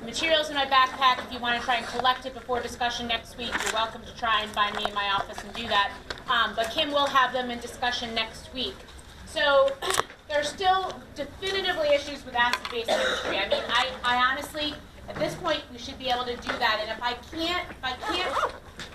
Materials in my backpack. If you want to try and collect it before discussion next week, you're welcome to try and find me in my office and do that. But Kim will have them in discussion next week. So there's still definitively issues with acid-base chemistry. I mean, I honestly, at this point, we should be able to do that. And if I can't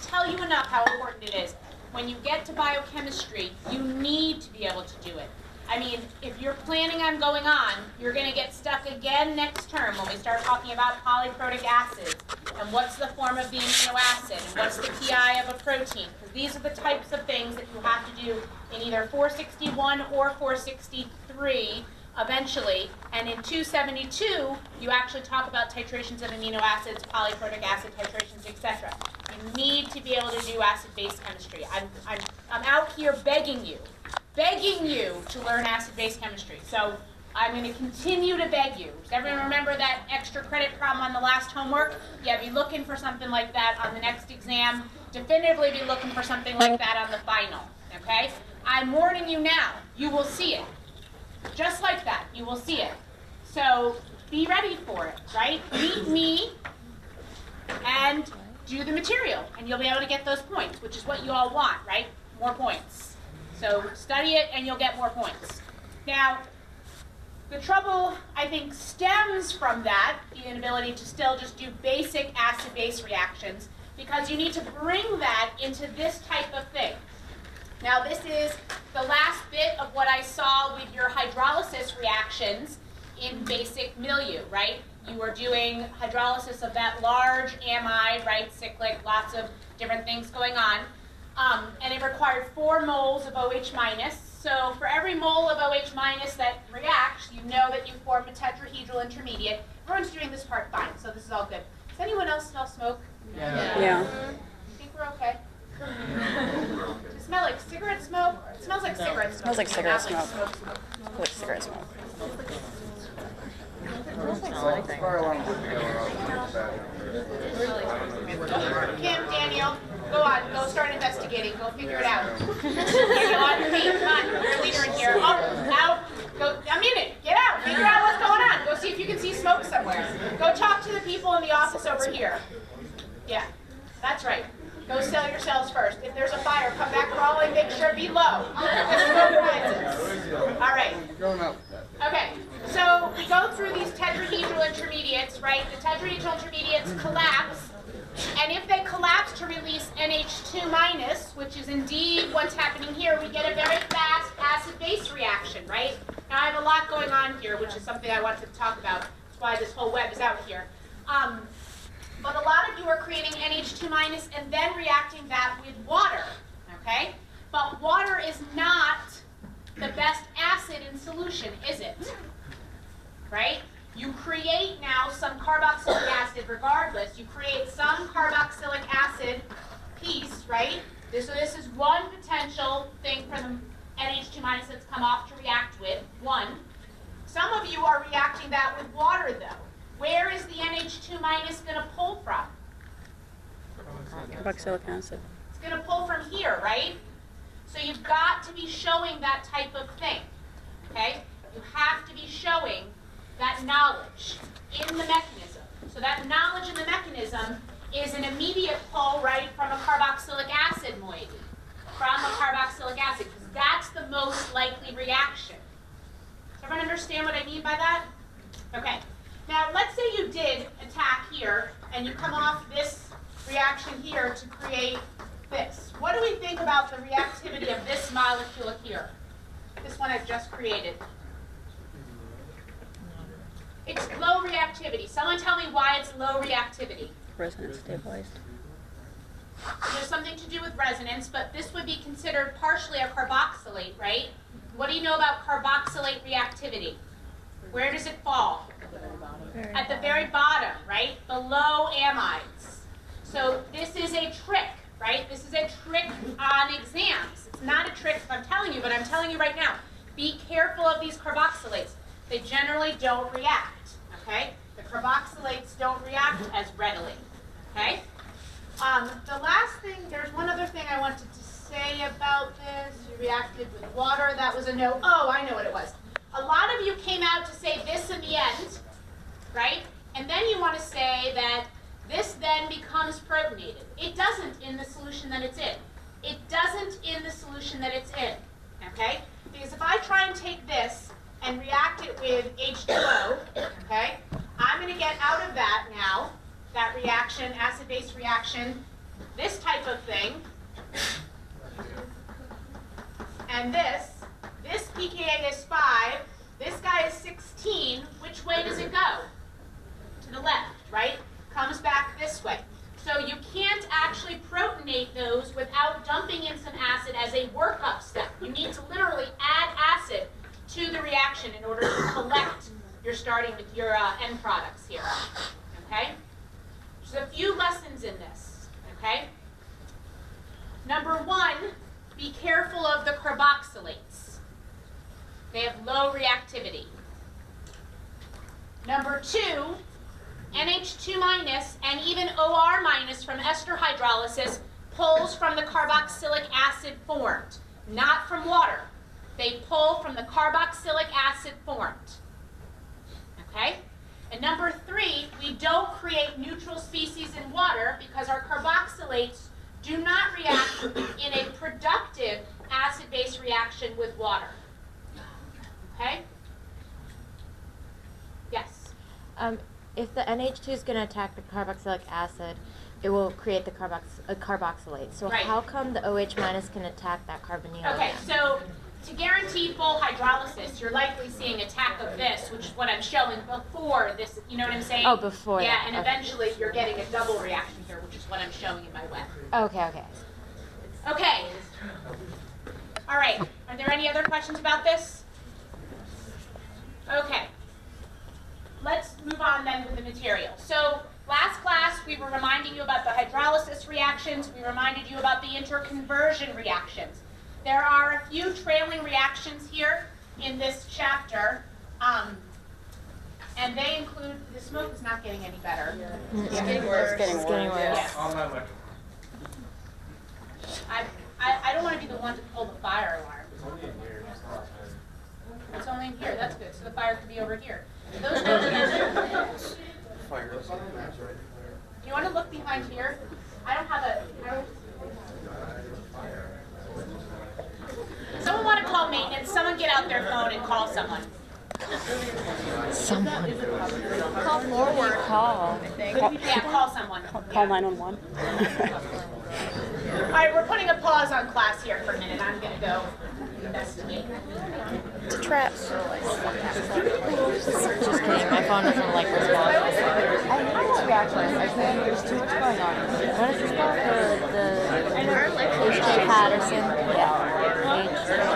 tell you enough how important it is, when you get to biochemistry, you need to be able to do it. I mean, if you're planning on going on, you're going to get stuck again next term when we start talking about polyprotic acids and what's the form of the amino acid and what's the PI of a protein. Because these are the types of things that you have to do in either 461 or 463 eventually. And in 272, you actually talk about titrations of amino acids, polyprotic acid titrations, etc. You need to be able to do acid-base chemistry. I'm out here begging you to learn acid-base chemistry. So I'm going to continue to beg you. Does everyone remember that extra credit problem on the last homework? Yeah, be looking for something like that on the next exam. Definitively be looking for something like that on the final. Okay? I'm warning you now. You will see it. Just like that, you will see it. So be ready for it, right? Meet me and do the material, and you'll be able to get those points, which is what you all want, right? More points. So study it and you'll get more points. Now, the trouble, I think, stems from that, the inability to still just do basic acid-base reactions, because you need to bring that into this type of thing. Now, this is the last bit of what I saw with your hydrolysis reactions in basic milieu, right? You were doing hydrolysis of that large amide, right, cyclic, lots of different things going on. And it required 4 moles of OH minus. So for every mole of OH minus that reacts, you know that you form a tetrahedral intermediate. Everyone's doing this part fine, so this is all good. Does anyone else smell smoke? Yeah. You think we're okay? Does it smell like cigarette smoke? It smells like cigarette smoke. Smells like cigarette Not smoke. Like Like cigarette smoke. Kim, Daniel, go on. Go start investigating. Go figure it out. Daniel, on your feet. Come on. You're a leader in here. Up, out. Go. I'm in it. Get out. Figure out what's going on. Go see if you can see smoke somewhere. Go talk to the people in the office over here. Yeah, that's right. Go sell yourselves first. If there's a fire, come back crawling. Make sure be low. All right. Okay. So we go through these tetrahedral intermediates, right? The tetrahedral intermediates collapse, and if they collapse to release NH2 minus, which is indeed what's happening here, we get a very fast acid-base reaction, right? Now I have a lot going on here, which is something I wanted to talk about. That's why this whole web is out here. But a lot of you are creating NH2 minus and then reacting that with water, okay? But water is not the best acid in solution, is it? Right? You create now some carboxylic acid regardless. You create some carboxylic acid piece, right? So this is one potential thing for the NH2 minus that's come off to react with, one. Some of you are reacting that with water though. Where is the NH2 minus going to pull from? Carboxylic acid. It's going to pull from here, right? So you've got to be showing that type of thing, okay? You have to be showing that knowledge in the mechanism. So that knowledge in the mechanism is an immediate pull, right, from a carboxylic acid moiety, from a carboxylic acid, because that's the most likely reaction. Does everyone understand what I mean by that? Okay. Now, let's say you did attack here, and you come off this reaction here to create this. What do we think about the reactivity of this molecule here? This one I've just created. It's low reactivity. Someone tell me why it's low reactivity. Resonance stabilized. There's something to do with resonance, but this would be considered partially a carboxylate, right? What do you know about carboxylate reactivity? Where does it fall? At the very bottom, right? Below amides. So this is a trick, right? This is a trick on exams. It's not a trick if I'm telling you, but I'm telling you right now. Be careful of these carboxylates. They generally don't react, okay? The carboxylates don't react as readily, okay? The last thing, there's one other thing I wanted to say about this. You reacted with water. That was a no. Oh, I know what it was. A lot of you came out to say this in the end, right? And then you want to say that this then becomes protonated. It doesn't in the solution that it's in. It doesn't in the solution that it's in, okay? Because if I try and take this and react it with H2O, okay, I'm going to get out of that now, that reaction, acid-base reaction, this type of thing, and this pKa is 5, this guy is 16, which way does it go? To the left, right? Comes back this way. So you can't actually protonate those without dumping in some acid as a workup step. You need to literally add acid to the reaction in order to collect your starting with your end products here. Okay? There's a few lessons in this. Okay? Number 1, be careful of the carboxylates. They have low reactivity. Number 2, NH2- and even OR- from ester hydrolysis pulls from the carboxylic acid formed, not from water. They pull from the carboxylic acid formed. Okay? And number 3, we don't create neutral species in water because our carboxylates do not react in a productive acid-base reaction with water. Okay? Yes? If the NH2 is going to attack the carboxylic acid, it will create the carboxylate. So Right. how come the OH- can attack that carbonyl? Okay, again? so to guarantee full hydrolysis, you're likely seeing attack of this, which is what I'm showing before this, you know what I'm saying? Oh, before Yeah, that, and okay. eventually you're getting a double reaction here, which is what I'm showing in my web. Okay. Okay. All right, are there any other questions about this? Okay. Let's move on then with the material. So last class, we were reminding you about the hydrolysis reactions. We reminded you about the interconversion reactions. There are a few trailing reactions here in this chapter, and they include, the smoke is not getting any better. It's getting worse. It's getting worse. Yes. I don't want to be the one to pull the fire alarm. It's only in here, that's good. So the fire could be over here. Those do you want to look behind here? I don't have a. Someone want to call maintenance? Someone get out their phone and call someone. Someone. Call forward. Call. Yeah, call someone. Call 911. All right, we're putting a pause on class here for a minute. I'm going to go investigate. It's a trap. Just kidding. My phone doesn't like respond. I have a reaction. I think there's too much going on. What is this called? The H.J. Patterson. Yeah.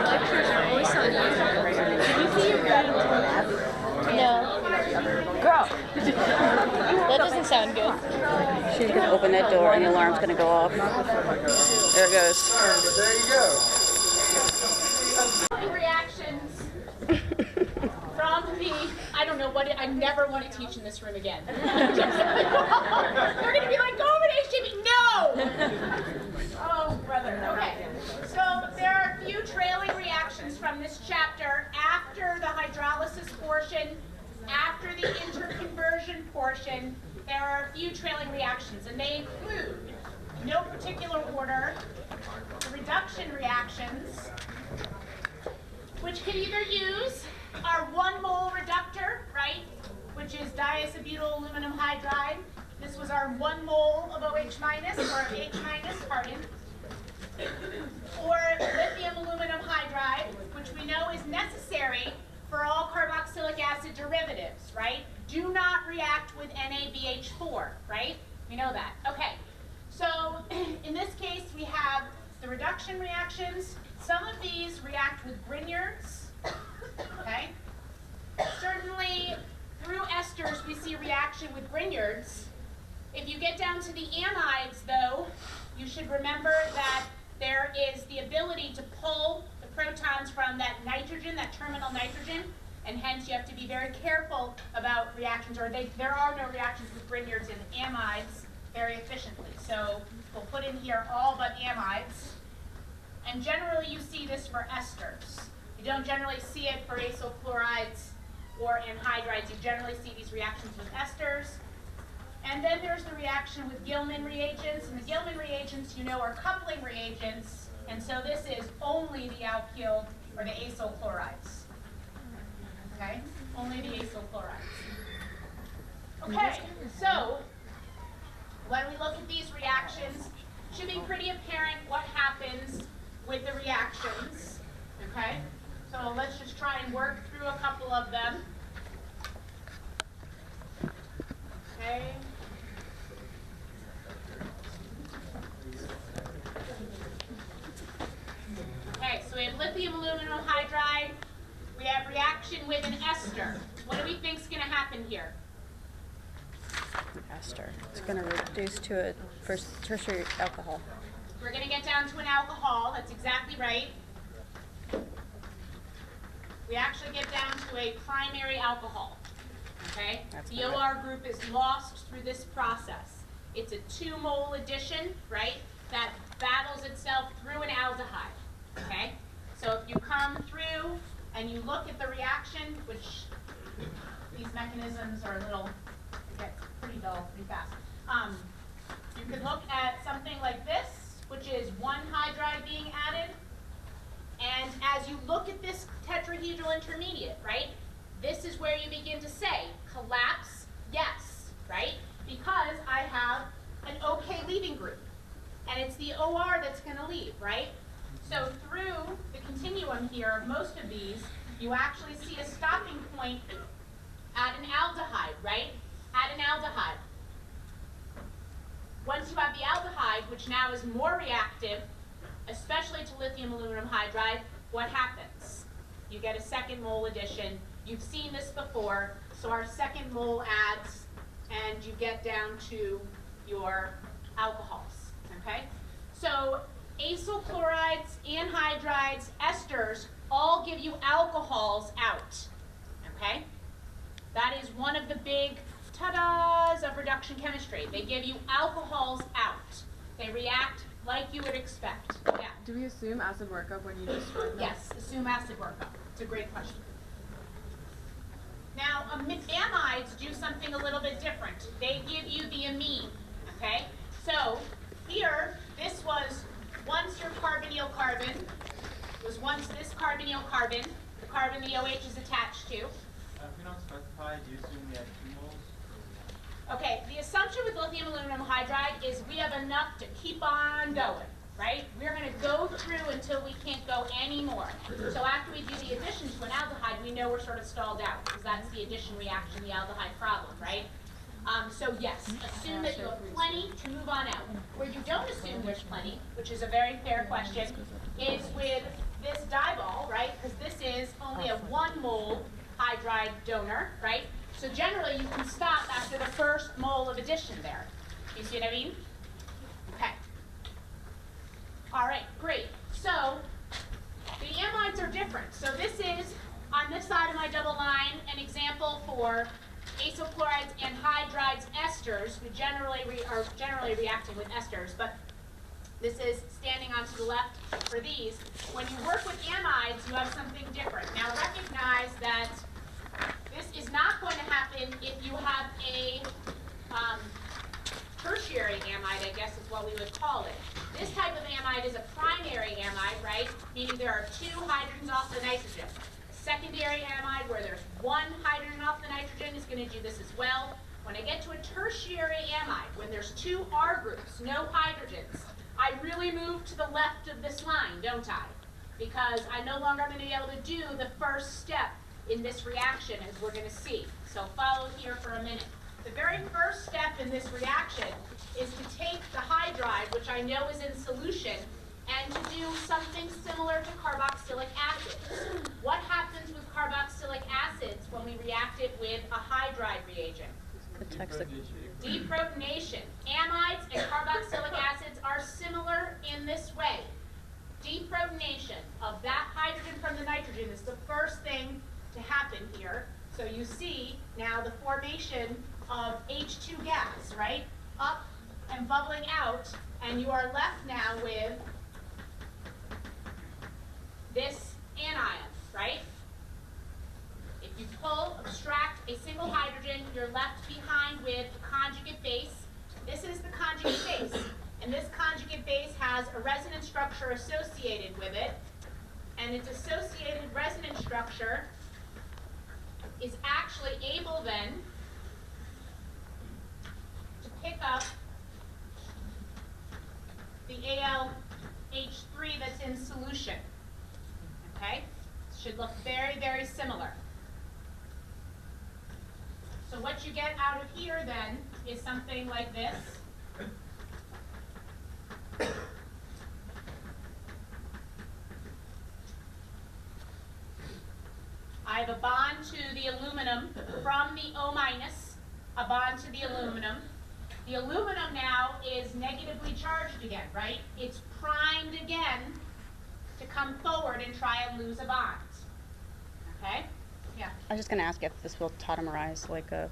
Lectures are always on you. Can you see your No. Girl. That doesn't sound good. She's going to open that door and the alarm's going to go off. There it goes. There you go. Reactions from the, I don't know what, I never want to teach in this room again. They're going to be like, go over to HTV. No! Oh, brother. Okay. So there are a few trailing reactions from this chapter after the hydrolysis portion, after the interconversion portion. There are a few trailing reactions, and they include, in no particular order, the reduction reactions, which can either use our 1 mole reductor, right, which is diisobutyl aluminum hydride. This was our 1 mole of OH minus, or H minus, pardon. Or lithium aluminum hydride, which we know is necessary for all carboxylic acid derivatives, right? Do not react with NaBH4, right? We know that. Okay, so in this case we have the reduction reactions. Some of these react with Grignards, okay? Certainly through esters we see reaction with Grignards. If you get down to the amides though, you should remember that there is the ability to pull the protons from that nitrogen, that terminal nitrogen, and hence you have to be very careful about reactions, or there are no reactions with Grignards in amides very efficiently. So we'll put in here all but amides. And generally you see this for esters. You don't generally see it for acyl chlorides or anhydrides. You generally see these reactions with esters. And then there's the reaction with Gilman reagents. And the Gilman reagents, you know, are coupling reagents. And so this is only the alkyl or the acyl chlorides. Okay? Only the acyl chlorides. Okay, so when we look at these reactions, it should be pretty apparent what happens with the reactions. Okay? So let's just try and work through a couple of them. Okay. Okay, so we have lithium aluminum hydride. We have reaction with an ester. What do we think is going to happen here? Ester. It's going to reduce to a first tertiary alcohol. We're going to get down to an alcohol. That's exactly right. We actually get down to a primary alcohol. Okay? The OR group is lost through this process. It's a 2-mole addition, right, that battles itself through an aldehyde. Okay? So if you come through and you look at the reaction, which these mechanisms are a little, it gets pretty dull pretty fast. You could look at something like this, which is 1 hydride being added. And as you look at this tetrahedral intermediate, right, this is where you begin to say, collapse, yes, right? Because I have an OK leaving group. And it's the OR that's going to leave, right? So through the continuum here of most of these, you actually see a stopping point at an aldehyde, right? At an aldehyde. Once you have the aldehyde, which now is more reactive, especially to lithium aluminum hydride, what happens? You get a 2nd mole addition. You've seen this before, so our 2nd mole adds, and you get down to your alcohols, okay? So acyl chlorides, anhydrides, esters all give you alcohols out, okay? That is one of the big ta-das of reduction chemistry. They give you alcohols out. They react like you would expect. Yeah. Do we assume acid workup when you describe them? Yes, assume acid workup. It's a great question. Now, amides do something a little bit different. They give you the amine, okay? So here, this was once your carbonyl carbon, was once this carbonyl carbon, the carbon the OH is attached to. If we don't specify, do you assume we have 2 moles? Okay, the assumption with lithium aluminum hydride is we have enough to keep on going, right? We're going to go through until we can't go anymore. So after we do the addition to an aldehyde, we know we're sort of stalled out because that's the addition reaction, the aldehyde problem, right? So yes, assume that you have plenty to move on out. Where you don't assume there's plenty, which is a very fair question, is with this dibol, right? Because this is only a 1 mole hydride donor, right? So generally you can stop after the 1st mole of addition there. You see what I mean? Okay. All right, great. So the amides are different. So this is, on this side of my double line, an example for acyl chlorides, anhydrides, esters, who are generally reacting with esters, but this is standing onto the left for these. When you work with amides, you have something different. Now recognize that this is not going to happen if you have a tertiary amide, I guess is what we would call it. This type of amide is a primary amide, right? Meaning there are 2 hydrogens off the nitrogen. Secondary amide, where there's 1 hydrogen off the nitrogen, is going to do this as well. When I get to a tertiary amide, when there's 2 R groups, no hydrogens, I really move to the left of this line, don't I? Because I'm no longer going to be able to do the first step in this reaction, as we're going to see. So follow here for a minute. The very first step in this reaction is to take the hydride, which I know is in solution, and to do something similar to carboxylic acids. What happens with carboxylic acids when we react it with a hydride reagent? Deprotonation. Amides and carboxylic acids are similar in this way. Deprotonation of that hydrogen from the nitrogen is the first thing to happen here. So you see now the formation of H2 gas, right? Up and bubbling out, and you are left now with this anion, right? If If you extract a single hydrogen, you're left behind with a conjugate base. This is the conjugate base, and this conjugate base has a resonance structure associated with it, and its associated resonance structure is actually able then to pick up the ALH3 that's in solution. Okay? Should look very, very similar. So what you get out of here then is something like this. I have a bond to the aluminum from the O minus, a bond to the aluminum. The aluminum now is negatively charged again, right? It's primed again to come forward and try and lose a bond. Okay? Yeah. I was just going to ask if this will tautomerize like a...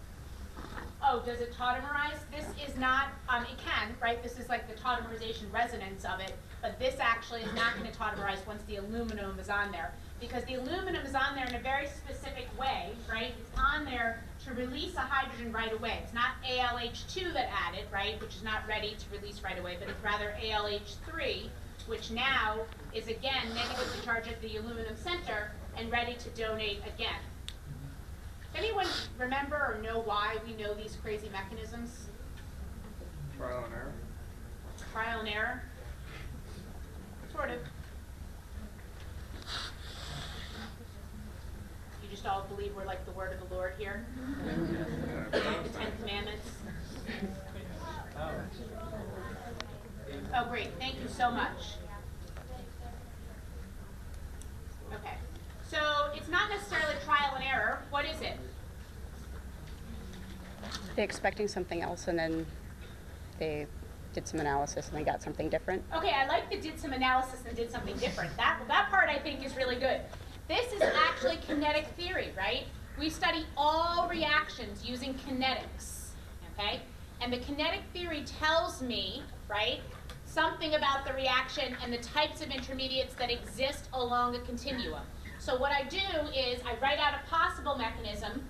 Oh, does it tautomerize? This is not, it can, right? This is like the tautomerization resonance of it, but this actually is not going to tautomerize once the aluminum is on there, because the aluminum is on there in a very specific way, right? It's on there to release a hydrogen right away. It's not ALH2 that added, right, which is not ready to release right away, but it's rather ALH3, which now is again negatively charged at the aluminum center and ready to donate again. Does anyone remember or know why we know these crazy mechanisms? Trial and error. Trial and error? Sort of. You just all believe we're like the word of the Lord here? The Ten Commandments? Oh, great. Thank you so much. Okay. So it's not necessarily trial and error. What is it? They're expecting something else and then they did some analysis and they got something different. Okay, I like the did some analysis and did something different. That part I think is really good. This is actually kinetic theory, right? We study all reactions using kinetics, okay? And the kinetic theory tells me, right, something about the reaction and the types of intermediates that exist along a continuum. So what I do is I write out a possible mechanism,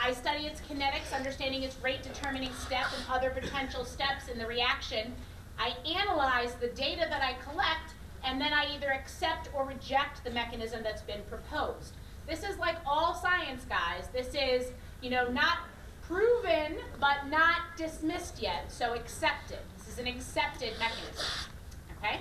I study its kinetics, understanding its rate determining step and other potential steps in the reaction. I analyze the data that I collect, and then I either accept or reject the mechanism that's been proposed. This is like all science, guys. This is, not proven, but not dismissed yet, so accepted. This is an accepted mechanism, okay?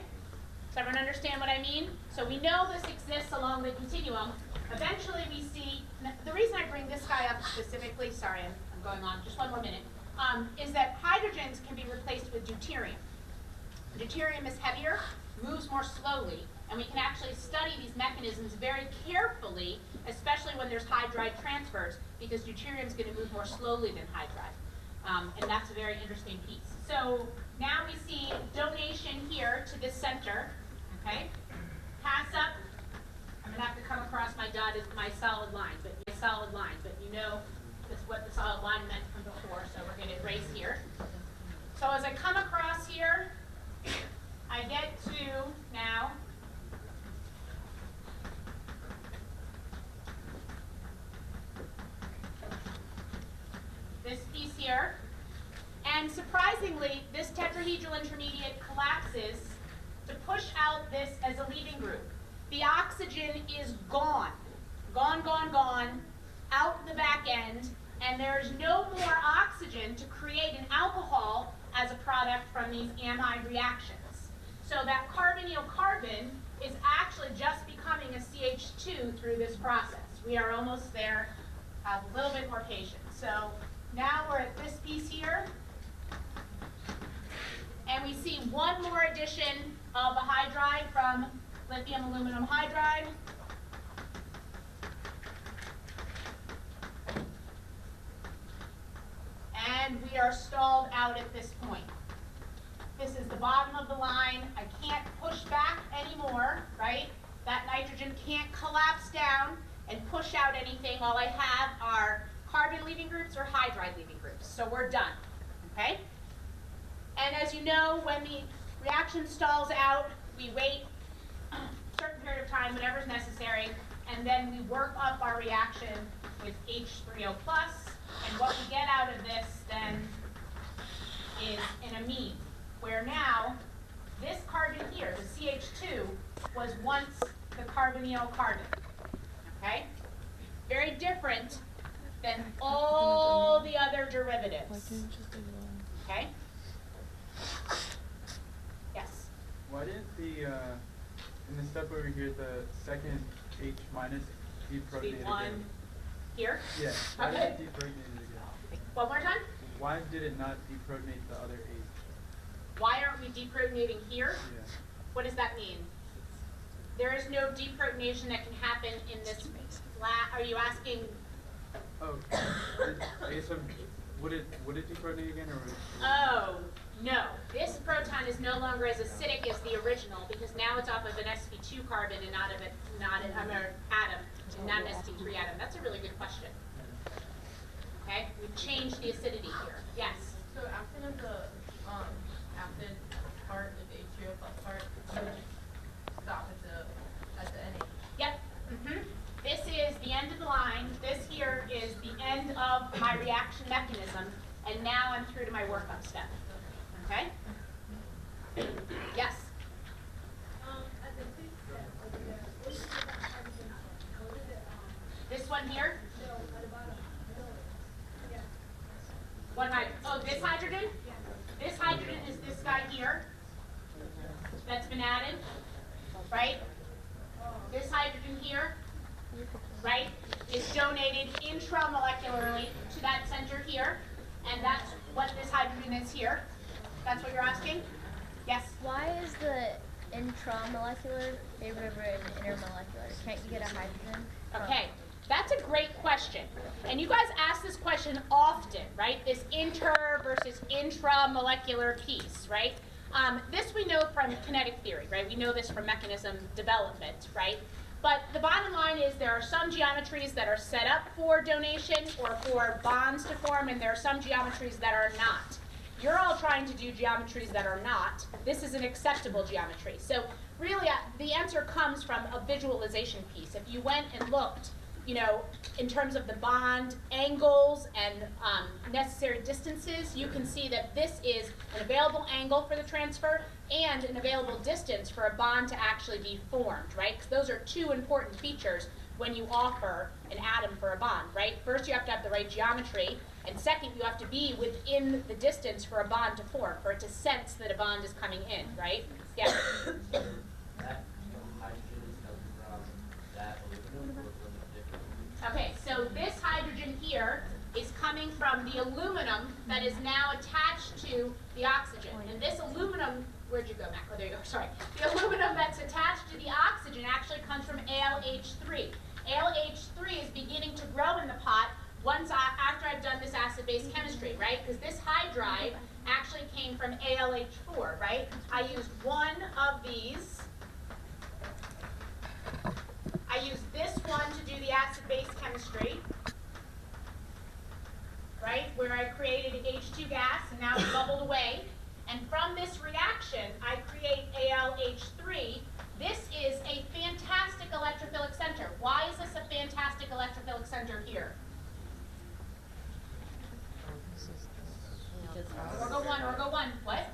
Does everyone understand what I mean? So we know this exists along the continuum. Eventually we see, the reason I bring this guy up specifically, sorry, I'm going on, just one more minute, is that hydrogens can be replaced with deuterium. Deuterium is heavier, moves more slowly, and we can actually study these mechanisms very carefully, especially when there's hydride transfers, because deuterium is going to move more slowly than hydride. And that's a very interesting piece. So now we see donation here to this center, okay? Pass up. I'm going to have to come across my dotted, my solid line, but you know that's what the solid line meant from before, so we're going to erase here. So as I come across here, I get to now this piece here, and surprisingly, this tetrahedral intermediate collapses to push out this as a leaving group. The oxygen is gone, out the back end, and there's no more oxygen to create an alcohol as a product from these amide reactions. So that carbonyl carbon is actually just becoming a CH2 through this process. We are almost there. Have a little bit more patience. So now we're at this piece here, and we see one more addition of a hydride from lithium aluminum hydride. And we are stalled out at this point. This is the bottom of the line. I can't push back anymore, right? That nitrogen can't collapse down and push out anything. All I have are carbon leaving groups or hydride leaving groups. So we're done, okay? And as you know, when the reaction stalls out, we wait a certain period of time, whatever's necessary, and then we work up our reaction with H3O+, and what we get out of this then is an amine, where now this carbon here, the CH2, was once the carbonyl carbon, okay? Very different than all the other derivatives, okay? Yes? Why didn't in the step over here, the second H minus deprotonate C1 again? here? Yeah, why Okay. did it deprotonate again? One more time? Why did it not deprotonate the other H? Why aren't we deprotonating here? Yeah. What does that mean? There is no deprotonation that can happen in this are you asking? Oh, I guess would it deprotonate again, or would it? Oh, no. This proton is no longer as acidic as the original because now it's off of an sp2 carbon and not an atom, and not an sp3 atom. That's a really good question. Okay, we've changed the acidity here. Yes? So after the acid part, the H3O plus part, you would just stop at the NH. Yep. This is the end of the line. This here is the end of my reaction mechanism, and now I'm through to my workup step. Okay? Yes? This one here? What hydrogen? Oh, this hydrogen? This hydrogen is this guy here that's been added, right? This hydrogen here, right, is donated intramolecularly to that center here, and that's what this hydrogen is here. That's what you're asking? Yes? Why is the intramolecular favored over an intermolecular? Can't you get a hydrogen? Okay, that's a great question. And you guys ask this question often, right? This inter versus intramolecular piece, right? This we know from kinetic theory, right? We know this from mechanism development, right? But the bottom line is there are some geometries that are set up for donation or for bonds to form, and there are some geometries that are not. You're all trying to do geometries that are not. This is an acceptable geometry. So really, the answer comes from a visualization piece. If you went and looked, you know, in terms of the bond angles and necessary distances, you can see that this is an available angle for the transfer and an available distance for a bond to actually be formed, right? Because those are two important features when you offer an atom for a bond, right? First, you have to have the right geometry, and second, you have to be within the distance for a bond to form, for it to sense that a bond is coming in, right? Yeah. That hydrogen is coming from that aluminum or from a different? Okay, so this hydrogen here is coming from the aluminum that is now attached to the oxygen. And this aluminum, where'd you go, Mac? Oh, there you go, sorry. The aluminum that's attached to the oxygen actually comes from AlH3. AlH3 is beginning to grow in the pot after I've done this acid-base chemistry, right? Because this hydride actually came from AlH4, right? I used one of these. I used this one to do the acid-base chemistry, right? Where I created H2 gas and now it's bubbled away. And from this reaction, I create AlH3. This is a fantastic electrophilic center. Why is this a fantastic electrophilic center here? Orgo 1, what?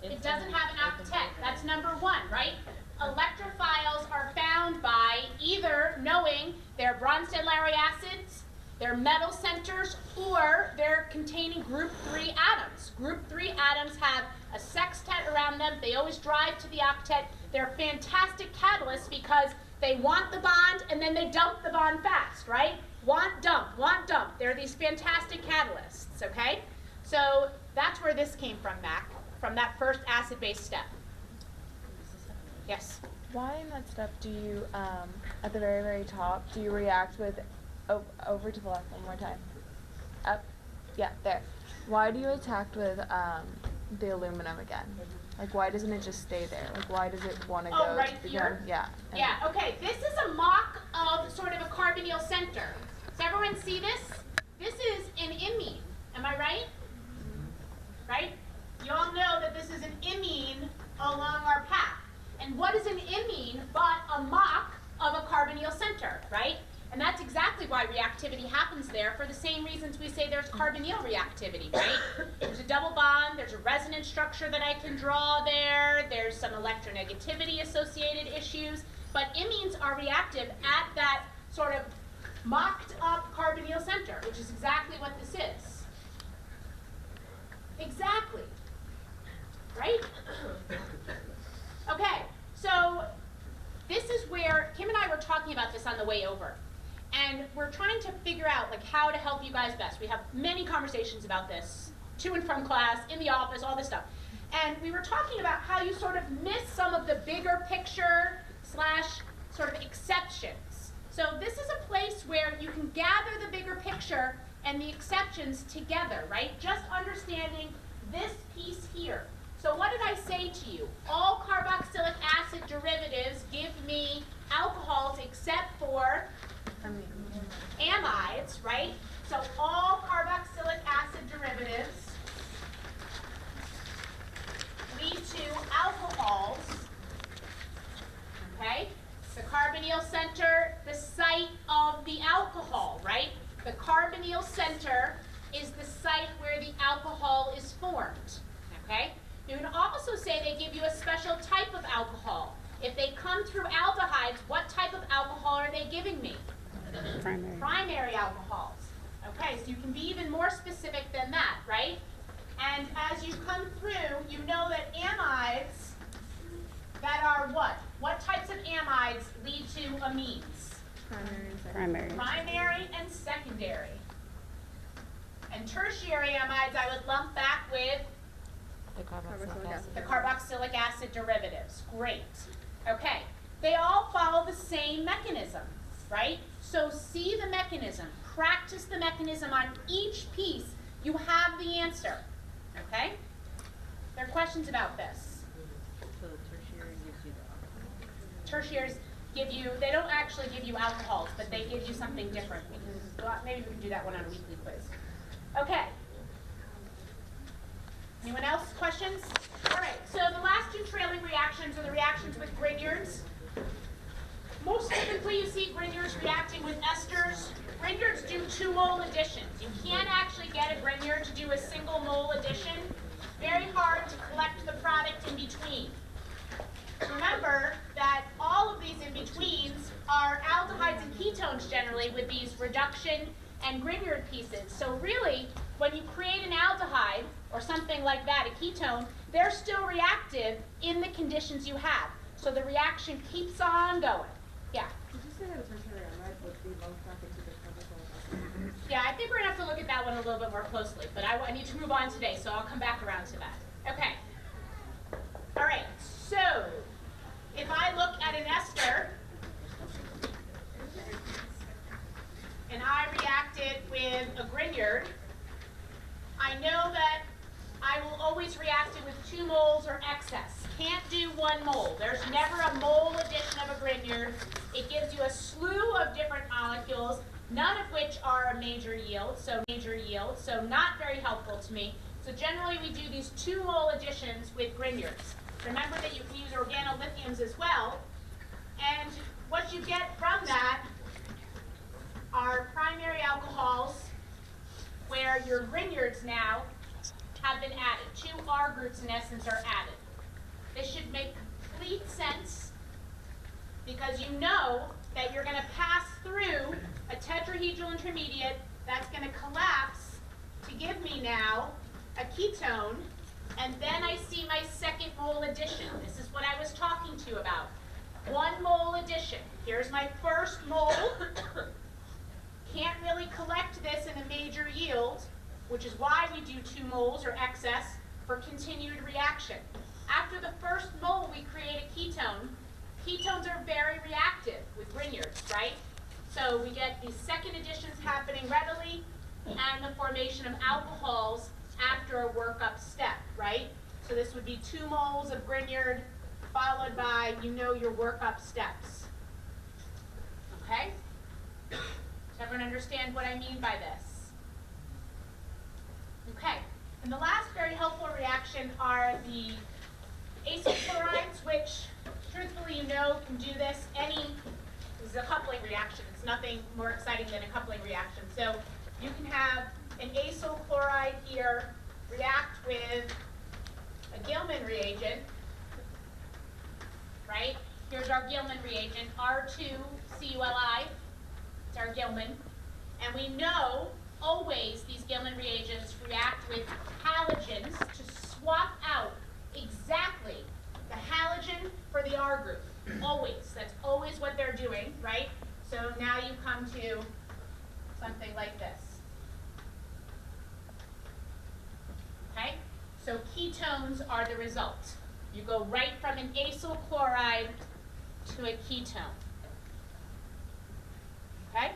It doesn't have an octet. That's number 1, right? Electrophiles are found by either knowing their Bronsted-Lowry acids, their metal centers, or they're containing group 3 atoms. Group 3 atoms have a sextet around them. They always drive to the octet. They're fantastic catalysts because they want the bond and then they dump the bond fast, right? Want, dump, want, dump. They're these fantastic catalysts, okay? So that's where this came from, Mac, from that first acid-base step. Yes? Why in that step do you, at the very, very top, do you react with, over to the left one more time, up, yeah, there. Why do you attack with the aluminum again? Like, why doesn't it just stay there? Like, why does it want to go right to the here? Yeah. Yeah, okay, this is a mock of sort of a carbonyl center. Does everyone see this? This is an imine, am I right? Right? You all know that this is an imine along our path. And what is an imine but a mock of a carbonyl carbonyl center, right? And that's exactly why reactivity happens there, for the same reasons we say there's carbonyl reactivity, right? There's a double bond, there's a resonance structure that I can draw there, there's some electronegativity associated issues, but imines are reactive at that sort of mocked up carbonyl center, which is exactly what this is. Exactly. Right? Okay, so this is where Kim and I were talking about this on the way over. And we're trying to figure out like how to help you guys best. We have many conversations about this, to and from class, in the office, all this stuff. And we were talking about how you sort of miss some of the bigger picture / sort of exceptions. So this is a place where you can gather the bigger picture and the exceptions together, right? Just understanding this piece here. So what did I say to you? All carboxylic acid derivatives give me alcohols except for amides, right? So all carboxylic acid derivatives lead to alcohols, okay? The carbonyl center, the site of the alcohol, right? The carbonyl center is the site where the alcohol is formed, okay? You can also say they give you a special type of alcohol. If they come through aldehydes, what type of alcohol are they giving me? Primary alcohols. Okay, so you can be even more specific than that, right? And as you come through, you know that amides that are what? What types of amides lead to amines? Primary and secondary. And tertiary amides I would lump back with the carboxylic acid derivatives. Great. Okay. They all follow the same mechanism, right? So see the mechanism. Practice the mechanism on each piece. You have the answer. Okay? There are questions about this? So the tertiary gives you the Tertiaries give you, they don't actually give you alcohols, but they give you something different. Because, well, maybe we can do that one on a weekly quiz. Okay. Anyone else? Questions? All right, so the last two trailing reactions are the reactions with Grignards. Most typically you see Grignards reacting with esters. Grignards do 2 mole additions. You can't actually get a Grignard to do a single mole addition. Very hard to collect the product in between. Remember that all of these in-betweens are aldehydes and ketones generally with these reduction and Grignard pieces. So really, when you create an aldehyde or something like that, a ketone, they're still reactive in the conditions you have. So the reaction keeps on going. Yeah? Did you say that a tertiary amide would be lumped back into the carboxylic? Yeah, I think we're going to have to look at that one a little bit more closely, but I need to move on today, so I'll come back around to that. Okay. All right, so if I look at an ester, and I react it with a Grignard, I know that I will always react it with 2 moles or excess. Can't do 1 mole. There's never a mole addition of a Grignard. It gives you a slew of different molecules, none of which are a major yield, so not very helpful to me. So generally we do these 2 mole additions with Grignards. Remember that you can use organolithiums as well, and what you get from that are primary alcohols where your Grignards now have been added. 2 R groups in essence are added. This should make complete sense because you know that you're going to pass through a tetrahedral intermediate that's going to collapse to give me now a ketone, and then I see my second mole addition. This is what I was talking to you about. 1 mole addition. Here's my first mole. Can't really collect this in a major yield, which is why we do 2 moles or excess for continued reaction. After the first mole, we create a ketone. Ketones are very reactive with Grignards, right? So we get these second additions happening readily and the formation of alcohols after a workup step, right? So this would be 2 moles of Grignard followed by, you know, your workup steps. Okay? Does everyone understand what I mean by this? Okay. And the last very helpful reaction are the acyl chlorides, which truthfully you know can do this. Any This is a coupling reaction. It's nothing more exciting than a coupling reaction. So you can have an acyl chloride here react with a Gilman reagent, right? Here's our Gilman reagent, R2CuLi. It's our Gilman. And we know always these Gilman reagents react with halogens to swap out exactly the halogen for the R group. Always. That's always what they're doing, right? So now you come to something like this. Okay? So ketones are the result. You go right from an acyl chloride to a ketone. Okay?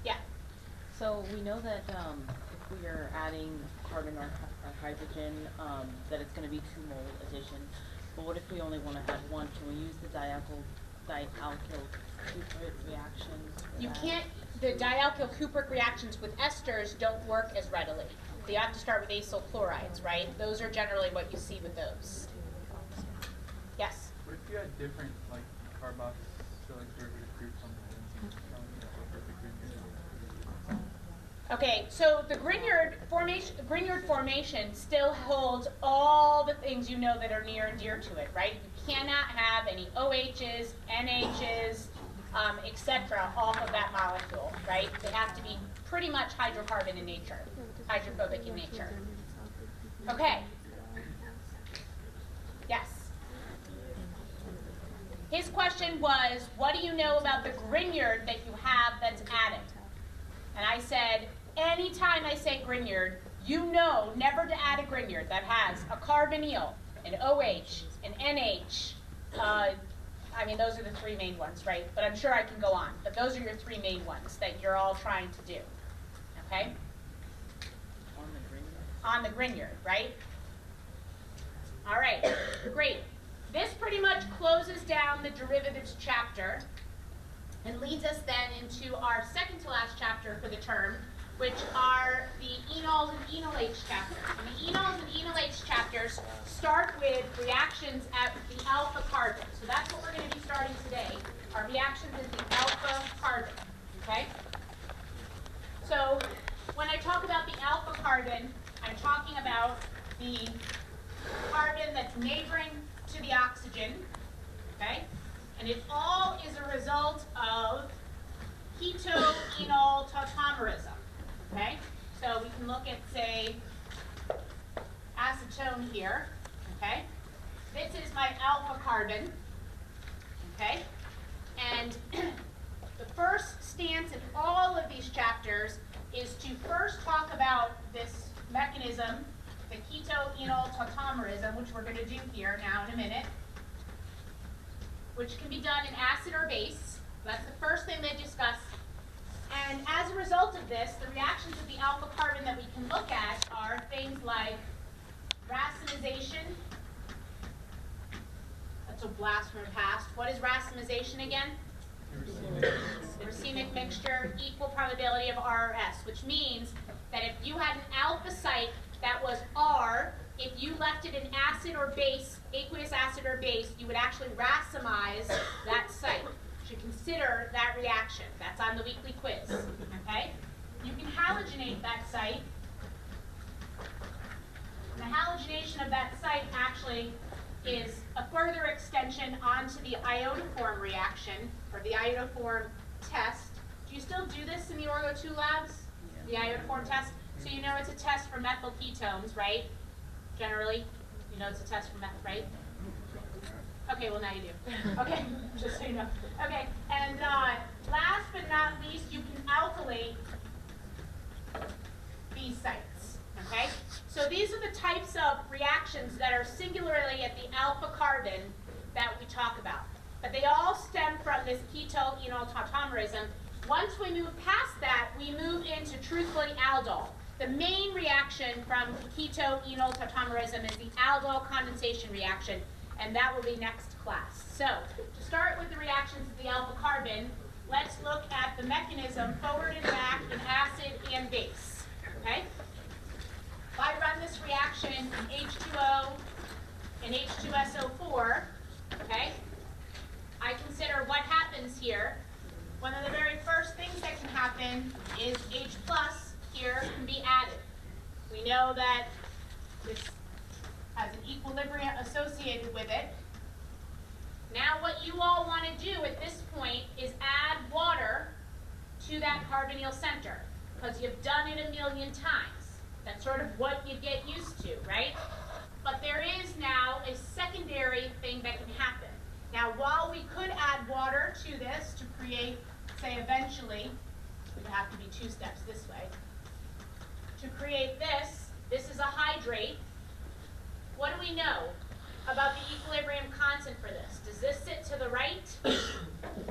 Yeah. So we know that if we are adding carbon or hydrogen, that it's going to be 2 mole addition. But what if we only want to add 1? Can we use the dialkyl cupric reactions? You can't, the dialkyl cupric reactions with esters don't work as readily. You have to start with acyl chlorides, right? Those are generally what you see with those. Yes? What if you had different, like, carboxylic derivative groups on the benzene? Okay, so the Grignard formation still holds all the things you know that are near and dear to it, right? You cannot have any OHs, NHs, etc. off of that molecule, right? They have to be pretty much hydrocarbon in nature, hydrophobic in nature. Okay. Yes. His question was, what do you know about the Grignard that you have that's added? And I said, anytime I say Grignard, you know never to add a Grignard that has a carbonyl, an OH, an NH. I mean, those are the 3 main ones, right? But I'm sure I can go on. But those are your 3 main ones that you're all trying to do. Okay? On the Grignard, right? All right, great. This pretty much closes down the derivatives chapter and leads us then into our second to last chapter for the term, which are the Enols and Enolates chapters. And the Enols and Enolates chapters start with reactions at the alpha carbon. So that's what we're going to be starting today, our reactions at the alpha carbon, okay? So when I talk about the alpha carbon, I'm talking about the carbon that's neighboring to the oxygen, okay? And it all is a result of keto-enol tautomerism, okay? So we can look at, say, acetone here, okay? This is my alpha carbon, okay? And the first stance in all of these chapters is to first talk about this mechanism, the keto-enol tautomerism, which we're going to do here now in a minute, which can be done in acid or base. That's the first thing they discuss. And as a result of this, the reactions of the alpha carbon that we can look at are things like racemization. That's a blast from the past. What is racemization again? Racemic mixture, equal probability of RRS, which means that if you had an alpha site that was R, if you left it in acid or base, aqueous acid or base, you would actually racemize that site. You should consider that reaction. That's on the weekly quiz, okay? You can halogenate that site. And the halogenation of that site actually is a further extension onto the iodoform reaction, or the iodoform test. Do you still do this in the Orgo 2 labs? The iodoform test? So you know it's a test for methyl ketones, right? Generally, you know it's a test for methyl, right? Okay, well now you do. Okay, just so you know. Okay, and last but not least, you can alkylate these sites, okay? So these are the types of reactions that are singularly at the alpha carbon that we talk about. But they all stem from this keto-enol tautomerism. Once we move past that, we move into truthfully aldol. The main reaction from keto-enol tautomerism is the aldol condensation reaction, and that will be next class. So, to start with the reactions of the alpha carbon, let's look at the mechanism forward and back in acid and base. Okay? If I run this reaction in H2O and H2SO4, okay, I consider what happens happens here, one of the very first things that can happen is H plus here can be added. We know that this has an equilibrium associated with it. Now what you all want to do at this point is add water to that carbonyl center, because you've done it a million times. That's sort of what you get used to, right? But there is now a secondary thing that can happen. Now while we could add water to this to create, say eventually, it would have to be 2 steps this way, to create this is a hydrate. What do we know about the equilibrium constant for this? Does this sit to the right?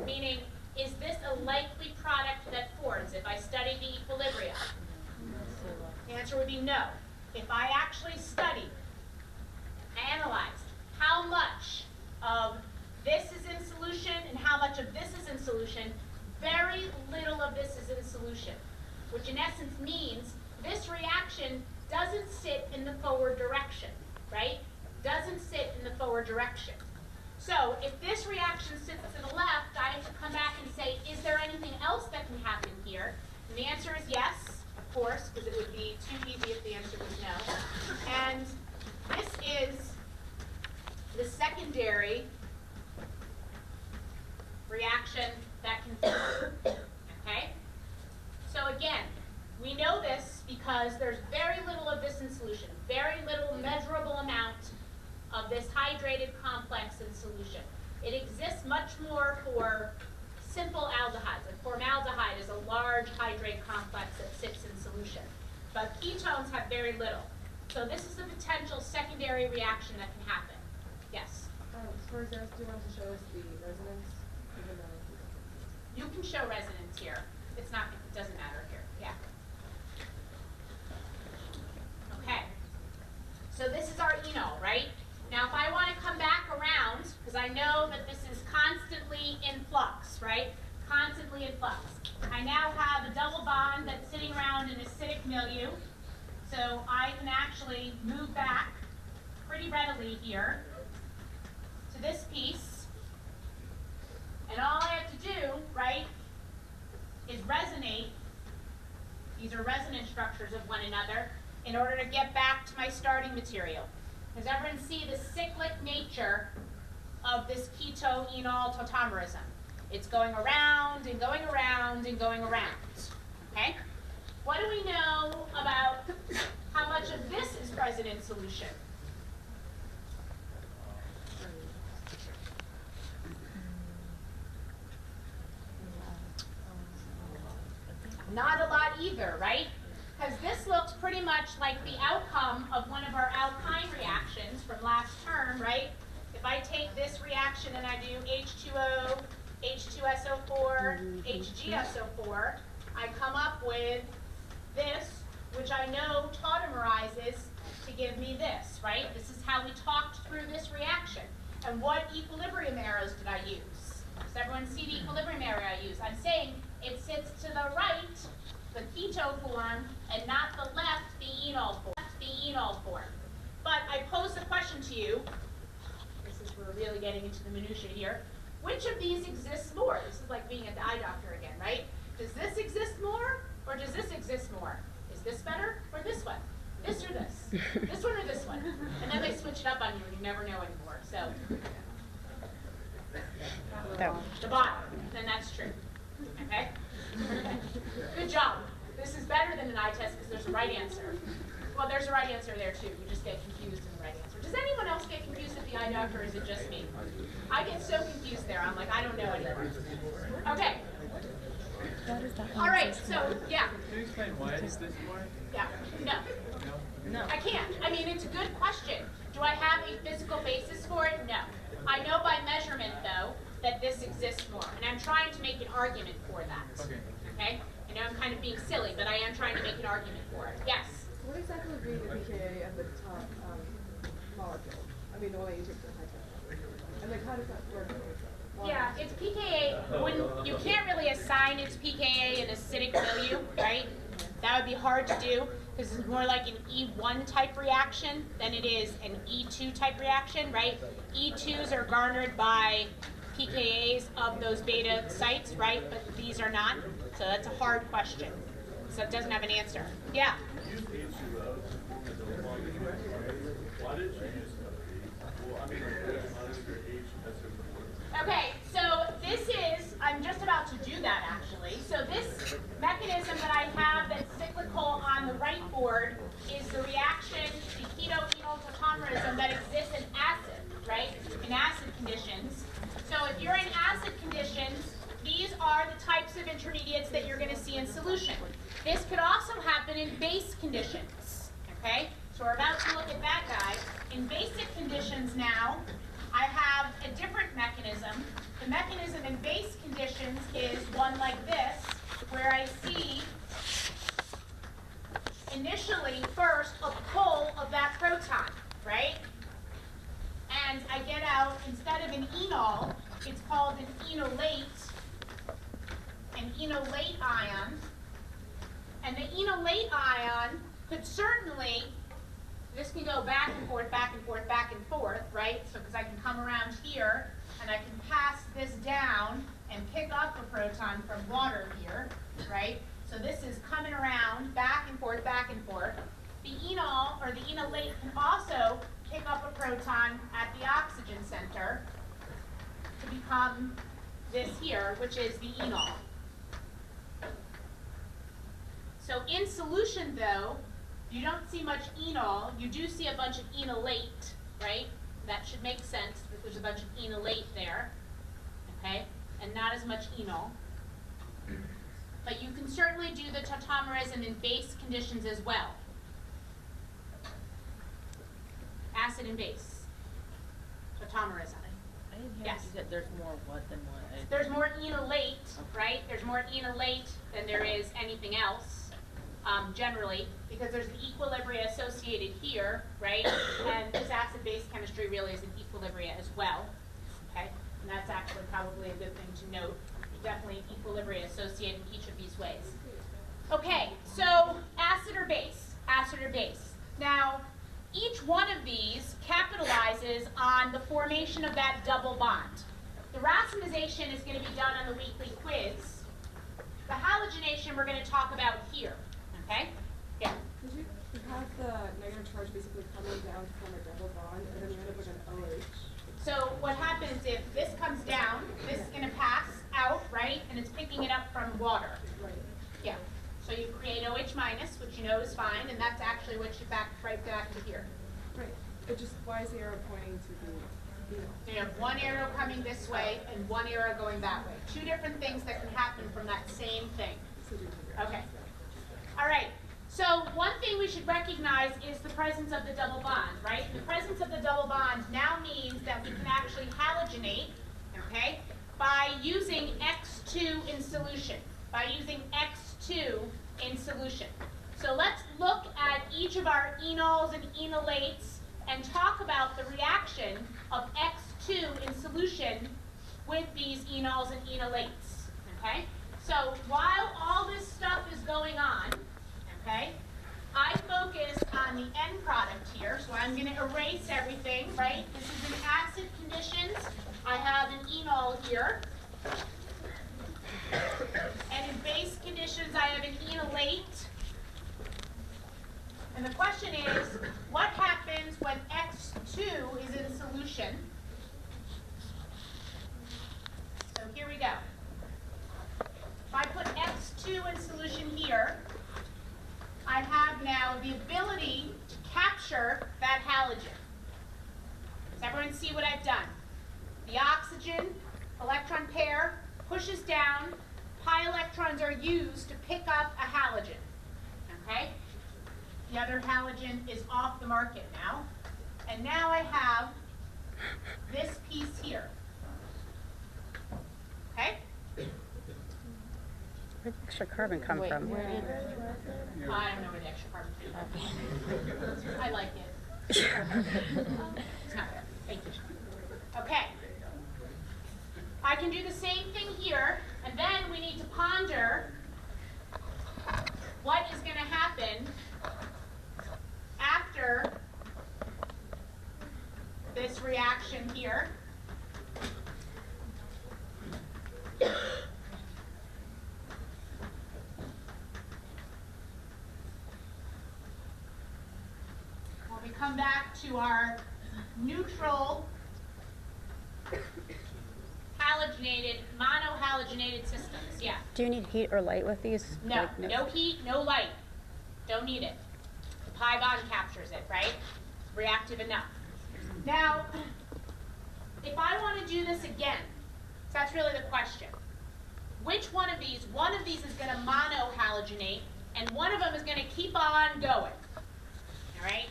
Meaning, is this a likely product that forms if I study the equilibrium? The answer would be no. If I actually studied, analyzed how much of this is in solution and how much of this is in solution, very little of this is in solution, which in essence means this reaction doesn't sit in the forward direction, right? Doesn't sit in the forward direction. So if this reaction sits to the left, I have to come back and say, is there anything else that can happen here? And the answer is yes, of course, because it would be too easy if the answer was no. And this is the secondary reaction that can form, okay? So again, we know this because there's very little of this in solution, very little measurable amount of this hydrated complex in solution. It exists much more for simple aldehydes. Like formaldehyde is a large hydrate complex that sits in solution. But ketones have very little. So this is a potential secondary reaction that can happen. Yes? For example, do you want to show us the resonance? Even though You can show resonance here. It doesn't matter here. Yeah. Okay. So this is our enol, right? Now if I want to come back around, because I know that this is constantly in flux, right? Constantly in flux. I now have a double bond that's sitting around an acidic milieu. So I can actually move back pretty readily here to this piece. And all I have to do, right, is resonate. These are resonant structures of one another in order to get back to my starting material. Does everyone see the cyclic nature of this keto-enol tautomerism? It's going around and going around and going around, okay? What do we know about how much of this is present in solution? Not a lot either, right? Because this looks pretty much like the outcome of one of our alkyne reactions from last term, right? If I take this reaction and I do H2O, H2SO4, HGSO4, I come up with this, which I know tautomerizes to give me this, right? This is how we talked through this reaction. And what equilibrium arrows did I use? Does everyone see the equilibrium arrow I use? I'm saying it sits to the right, the keto form, and not the left, the enol form. But I pose the question to you, this is, we're really getting into the minutia here, which of these exists more? This is like being at the eye doctor again, right? Does this exist more, or does this exist more? Is this better, or this one? This or this? This one or this one? And then they switch it up on you and you never know anymore, so. The bottom, then that's true, okay? Good job. This is better than an eye test because there's a right answer. Well, there's a right answer there too. You just get confused in the right answer. Does anyone else get confused at the eye doctor, or is it just me? I get so confused there. I'm like, I don't know anymore. Okay. All right, so, yeah. Can you explain why it is this more? Yeah. No. No? I can't. I mean, it's a good question. Do I have a physical basis for it? No. I know by measurement, though, that this exists more. And I'm trying to make an argument for that. Okay. Okay? I know I'm kind of being silly, but I am trying to make an argument for it. Yes? what exactly would be the pKa of the top molecule? I mean, the one that you took to the high test. And like, how does that work? Yeah, it's pKa. When you can't really assign its pKa an acidic milieu, right? That would be hard to do because it's more like an E1 type reaction than it is an E2 type reaction, right? E2s are garnered by pKa's of those beta sites, right? But these are not. So that's a hard question. So it doesn't have an answer. Yeah? Okay, so this is, I'm just about to do that actually. So this mechanism that I have that's cyclical on the right board is the reaction, the keto-enol tautomerism that exists in acid, right? In acid conditions. So if you're in acid conditions, these are the types of intermediates that you're going to see in solution. This could also happen in base conditions, okay? So we're about to look at that guy. In basic conditions now, I have a different mechanism. The mechanism in base conditions is one like this, where I see initially first a pull of that proton, right? And I get out, instead of an enol, it's called an enolate ion. And the enolate ion could certainly, this can go back and forth, back and forth, back and forth, right? So because I can come around here and I can pass this down and pick up a proton from water here, right? So this is coming around back and forth, back and forth. The enol, or the enolate, can also pick up a proton at the oxygen center to become this here, which is the enol. So in solution though, you don't see much enol, you do see a bunch of enolate, right? That should make sense that there's a bunch of enolate there, okay? And not as much enol. But you can certainly do the tautomerism in base conditions as well. Acid and base. Tautomerism. I didn't hear Yes. you said there's more what than what. There's more enolate, right? There's more enolate than there is anything else. Generally, because there's an equilibria associated here, right? And this acid-base chemistry really is an equilibria as well, okay? And that's actually probably a good thing to note. Definitely equilibria associated in each of these ways. Okay, so acid or base? Acid or base. Now, each one of these capitalizes on the formation of that double bond. The racemization is going to be done on the weekly quiz. The halogenation we're going to talk about here. Okay? Yeah. Did you have the negative charge basically coming down to form a double bond, and then you end up with an OH? So what happens if this comes down, this is going to pass out, right? And it's picking it up from water. Right. Yeah. So you create OH minus, which you know is fine, and that's actually what you right back to here. Right. But just why is the arrow pointing to the enol? So you have one arrow coming this way and one arrow going that way. Two different things that can happen from that same thing. Okay. All right. So one thing we should recognize is the presence of the double bond, right? The presence of the double bond now means that we can actually halogenate, okay, by using X2 in solution. By using X2 in solution. So let's look at each of our enols and enolates and talk about the reaction of X2 in solution with these enols and enolates, okay? So while all this stuff is going on, okay, I focus on the end product here, so I'm going to erase everything, right? This is in acid conditions. I have an enol here. And in base conditions, I have an enolate. And the question is, what happens when X2 is in solution? So here we go. If I put X2 in solution here, I have now the ability to capture that halogen. Does everyone see what I've done? The oxygen electron pair pushes down, pi electrons are used to pick up a halogen, okay? The other halogen is off the market now. And now I have this piece here, okay? Where'd the extra carbon come from? I don't know where the extra carbon came from. I like it. It's not bad. Thank you. Okay. I can do the same thing here, and then we need to ponder what is going to happen after this reaction here. are neutral halogenated, monohalogenated systems. Yeah. Do you need heat or light with these? No, Like, no heat, no light. Don't need it. The pi bond captures it, right? It's reactive enough. Now, if I want to do this again, so that's really the question. Which one of these is going to monohalogenate, and one of them is going to keep on going. All right?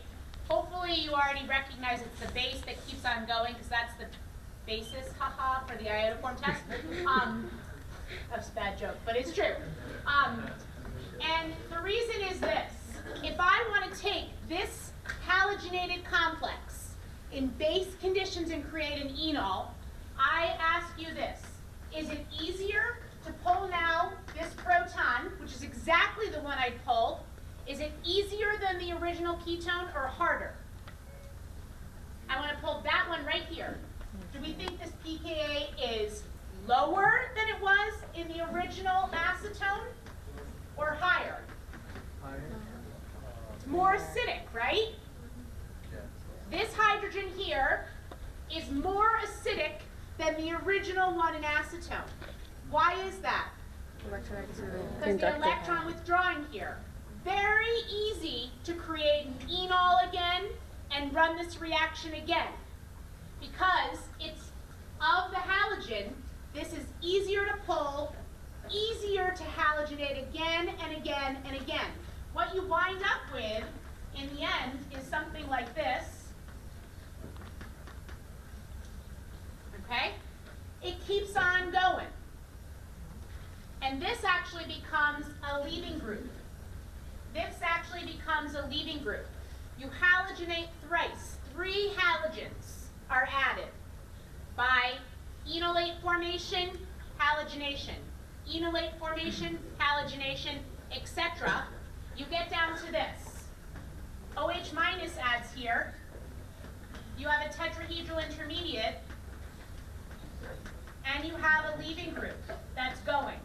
Hopefully you already recognize it's the base that keeps on going, because that's the basis, haha, for the iodoform test. That's a bad joke, but it's true. And the reason is this. If I want to take this halogenated complex in base conditions and create an enol, I ask you this. Is it easier to pull now this proton, which is exactly the one I'd pull, is it easier than the original ketone or harder? I want to pull that one right here. Do we think this pKa is lower than it was in the original acetone or higher? Higher. It's more acidic, right? This hydrogen here is more acidic than the original one in acetone. Why is that? Because the electron withdrawing here. Very easy to create an enol again and run this reaction again. Because it's of the halogen, this is easier to pull, easier to halogenate again and again and again. What you wind up with in the end is something like this. Okay? It keeps on going. And this actually becomes a leaving group. This actually becomes a leaving group. You halogenate thrice. 3 halogens are added by enolate formation, halogenation. Enolate formation, halogenation, etc. You get down to this. OH minus adds here. You have a tetrahedral intermediate. And you have a leaving group that's going,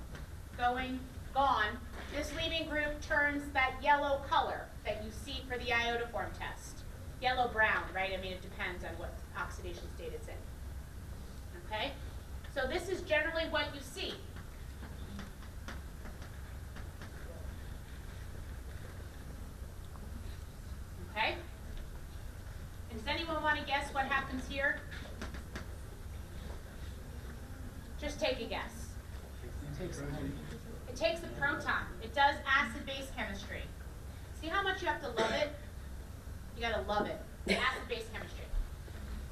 gone. This leaving group turns that yellow color that you see for the iodoform test. Yellow-brown, right? I mean, it depends on what oxidation state it's in. Okay? So this is generally what you see. Okay? And does anyone want to guess what happens here? Just take a guess. It takes the proton. It does acid-base chemistry. See how much you have to love it? You gotta love it. Acid-base chemistry.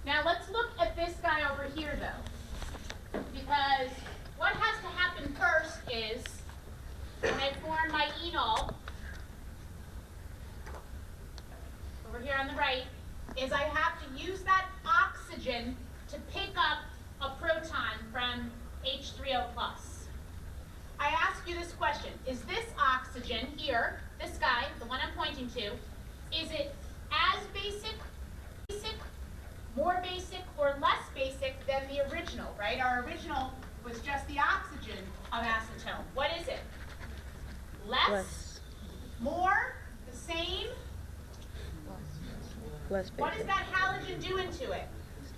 Now let's look at this guy over here though. Because what has to happen first is, when I form my enol, over here on the right, is I have to use that oxygen to pick up a proton from H3O+. I ask you this question. Is this oxygen here, this guy, the one I'm pointing to, is it as basic, more basic, or less basic than the original, right? Our original was just the oxygen of acetone. What is it? Less? More? The same? Less basic. What is that halogen doing to it?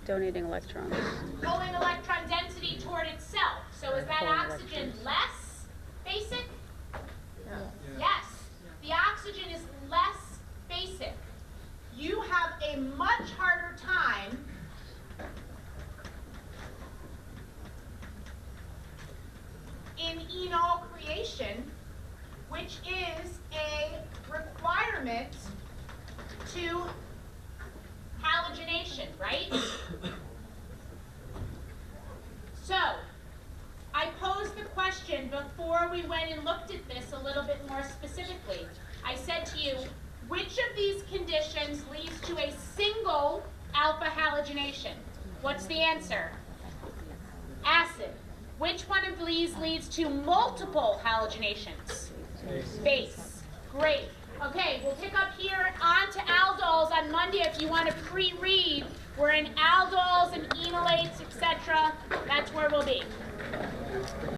Donating electrons. Pulling electron density toward itself. So is that Pulling oxygen electrons. less basic? Yeah. Yes. The oxygen is less basic. You have a much harder time in enol creation, which is a requirement to halogenation, right? So, I posed the question before we went and looked at this a little bit more specifically. I said to you, which of these conditions leads to a single alpha halogenation? What's the answer? Acid. Which one of these leads to multiple halogenations? Base. Great. Okay, we'll pick up here on to aldols on Monday if you want to pre-read. We're in aldols and enolates, etc. That's where we'll be.